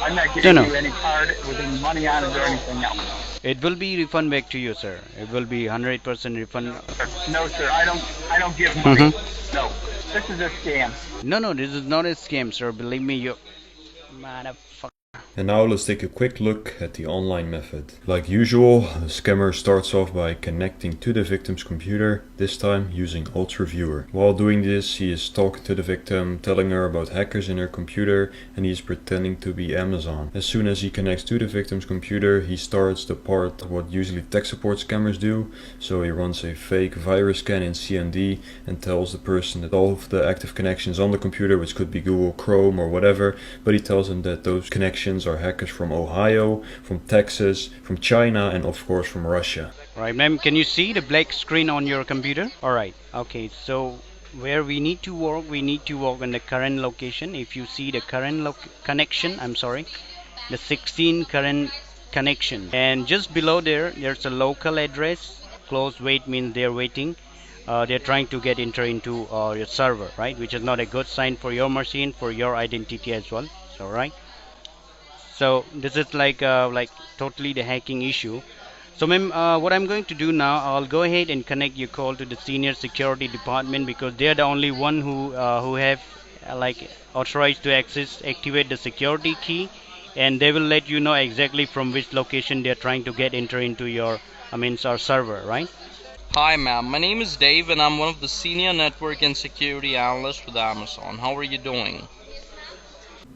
I'm not No, giving no. you any card with any money on it or anything else. It will be refund back to you, sir. It will be 100% refund. No, sir. I don't give money. Mm-hmm. No. This is a scam. No, no, this is not a scam, sir. Believe me, you motherfucker. And now let's take a quick look at the online method. Like usual, the scammer starts off by connecting to the victim's computer, this time using UltraViewer. While doing this, he is talking to the victim, telling her about hackers in her computer, and he is pretending to be Amazon. As soon as he connects to the victim's computer, he starts the part of what usually tech support scammers do. So he runs a fake virus scan in CMD and tells the person that all of the active connections on the computer, which could be Google Chrome or whatever, but he tells them that those connections are hackers from Ohio, from Texas, from China, and of course from Russia. Right, ma'am, can you see the black screen on your computer? Alright, okay, so where we need to work on the current location. If you see the current connection, I'm sorry, the 16 current connection. And just below there's a local address. Closed wait means they're waiting. They're trying to get enter into your server, right? Which is not a good sign for your machine, for your identity as well. So, right? So this is like totally the hacking issue. So ma'am, what I'm going to do now, I'll go ahead and connect your call to the senior security department because they're the only one who have like authorized to access activate the security key, and they will let you know exactly from which location they're trying to get enter into your our server, right? Hi, ma'am. My name is Dave, and I'm one of the senior network and security analysts with Amazon. How are you doing?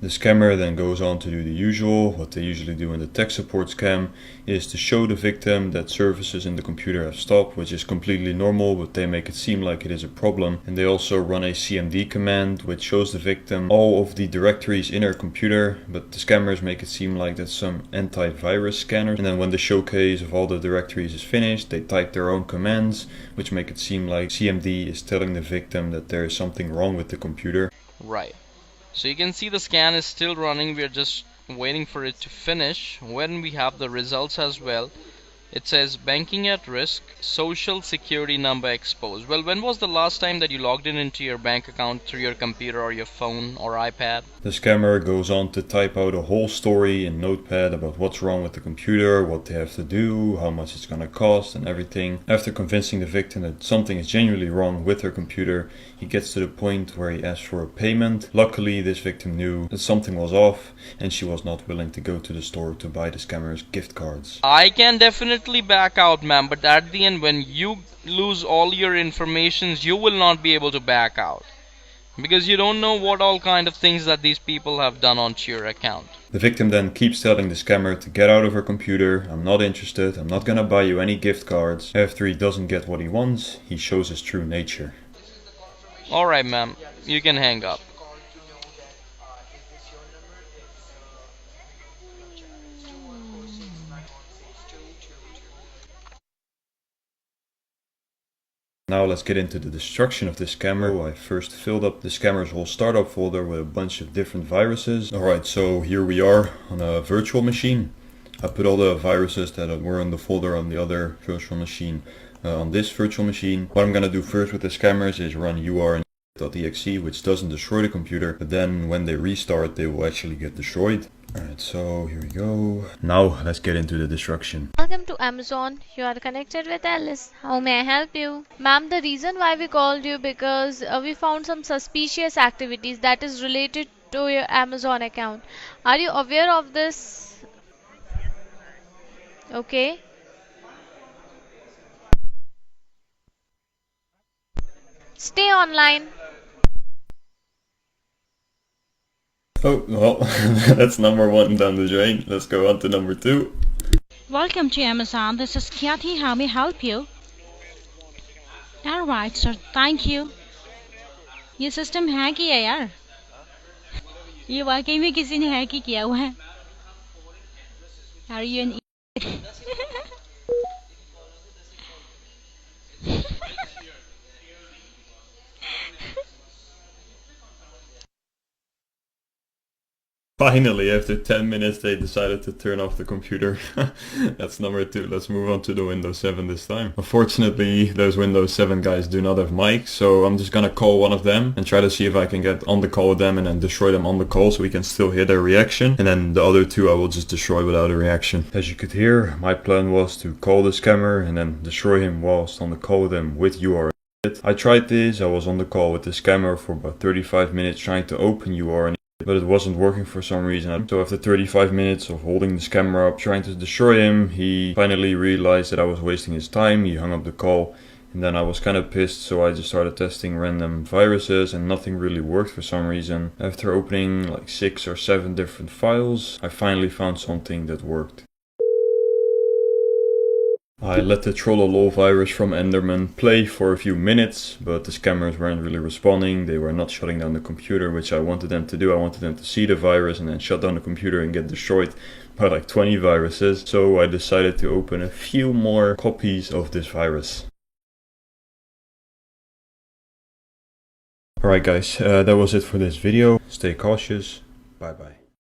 The scammer then goes on to do the usual. What they usually do in the tech support scam is to show the victim that services in the computer have stopped, which is completely normal, but they make it seem like it is a problem. And they also run a CMD command, which shows the victim all of the directories in her computer, but the scammers make it seem like that's some antivirus scanner. And then when the showcase of all the directories is finished, they type their own commands, which make it seem like CMD is telling the victim that there is something wrong with the computer. Right. So you can see the scan is still running. We're just waiting for it to finish. When we have the results as well, it says banking at risk, social security number exposed. Well, when was the last time that you logged in into your bank account through your computer or your phone or iPad? The scammer goes on to type out a whole story in Notepad about what's wrong with the computer, what they have to do, how much it's gonna cost, and everything. After convincing the victim that something is genuinely wrong with her computer, he gets to the point where he asks for a payment. Luckily, this victim knew that something was off, and she was not willing to go to the store to buy the scammer's gift cards. I can definitely back out, ma'am, but at the end, when you lose all your informations, you will not be able to back out. Because you don't know what all kind of things that these people have done onto your account. The victim then keeps telling the scammer to get out of her computer. I'm not interested, I'm not gonna buy you any gift cards. After he doesn't get what he wants, he shows his true nature. Alright, ma'am, you can hang up. Now let's get into the destruction of this scammer. I first filled up the scammer's whole startup folder with a bunch of different viruses. Alright, so here we are on a virtual machine. I put all the viruses that were in the folder on the other virtual machine on this virtual machine. What I'm gonna do first with the scammers is run url.exe, which doesn't destroy the computer, but then when they restart they will actually get destroyed. Alright, so here we go. Now let's get into the destruction. Welcome to Amazon. You are connected with Alice. How may I help you? Ma'am, the reason why we called you because we found some suspicious activities that is related to your Amazon account. Are you aware of this? Okay. Stay online. Oh, well, that's number one down the drain. Let's go on to number two. Welcome to Amazon. This is Kathy. How may I help you? Alright, sir. Thank you. ये system hack ही है यार. ये वाकई में किसी ने hack ही किया हुआ है. Are you an Finally, after 10 minutes, they decided to turn off the computer. That's number 2. Let's move on to the Windows 7 this time. Unfortunately, those Windows 7 guys do not have mics, so I'm just gonna call one of them and try to see if I can get on the call with them and then destroy them on the call so we can still hear their reaction. And then the other 2 I will just destroy without a reaction. As you could hear, my plan was to call the scammer and then destroy him whilst on the call with him with URL. I tried this, I was on the call with the scammer for about 35 minutes trying to open URL. But it wasn't working for some reason. So after 35 minutes of holding the scammer up, trying to destroy him, he finally realized that I was wasting his time. He hung up the call, and then I was kind of pissed, so I just started testing random viruses and nothing really worked for some reason. After opening like 6 or 7 different files, I finally found something that worked. I let the Trollolol virus from Enderman play for a few minutes, but the scammers weren't really responding. They were not shutting down the computer, which I wanted them to do. I wanted them to see the virus and then shut down the computer and get destroyed by like 20 viruses. So I decided to open a few more copies of this virus. Alright guys, that was it for this video. Stay cautious. Bye bye.